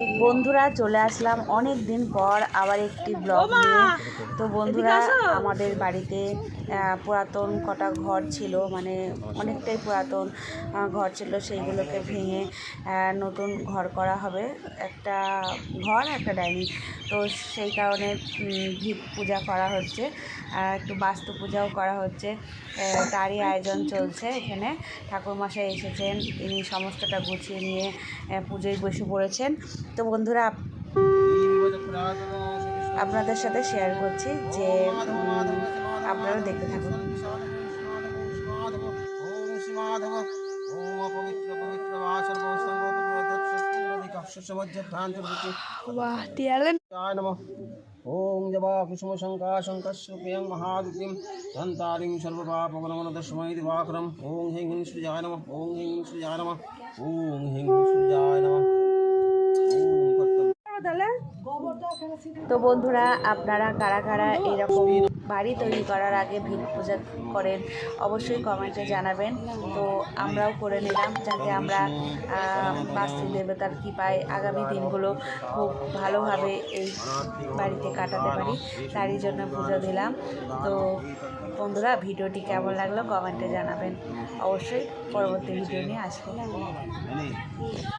বন্ধুরা চলে আসলাম অনেক দিন পর আবার একটি ব্লগ নিয়ে। তো বন্ধুরা আমাদের বাড়িতে পুরাতন কটা ঘর ছিল, মানে অনেকটাই পুরাতন ঘর ছিল, সেইগুলোকে ভেঙে নতুন ঘর করা হবে, একটা ঘর একটা ডাইনিং। তো সেই কারণে ভিত পূজা করা হচ্ছে, একটু বাস্তু পূজাও করা হচ্ছে, তারই আয়োজন চলছে। এখানে ঠাকুরমশাই এসেছেন, তিনি সমস্তটা গুছিয়ে নিয়ে পুজোয় বসে পড়েছেন। তো বন্ধুরা আপনাদের সাথে শেয়ার করছি, যে আপনারা দেখতে থাকুন। ओम जबा कुसुम शंका शंकस्वयं महादुतिं धन्तारिं सर्वपापवनमनदस्मै दिवाकरम् ओम ह्रीं ह्रीं सूर्याय नमः ओम ह्रीं सूर्याय नमः ओम ह्रीं सूर्याय नमः। তো বন্ধুরা আপনারা কারা কারা এরকম বাড়ি তৈরি করার আগে ভিত পূজা করেন অবশ্যই কমেন্টে জানাবেন। তো আমরাও করে নিলাম, যাতে আমরা বাস্তু দেবতার কৃপায় আগামী দিনগুলো খুব ভালোভাবে এই বাড়িতে কাটাতে পারি, তারই জন্য পুজো দিলাম। তো বন্ধুরা ভিডিওটি কেমন লাগলো কমেন্টে জানাবেন, অবশ্যই পরবর্তী ভিডিও নিয়ে আসবো।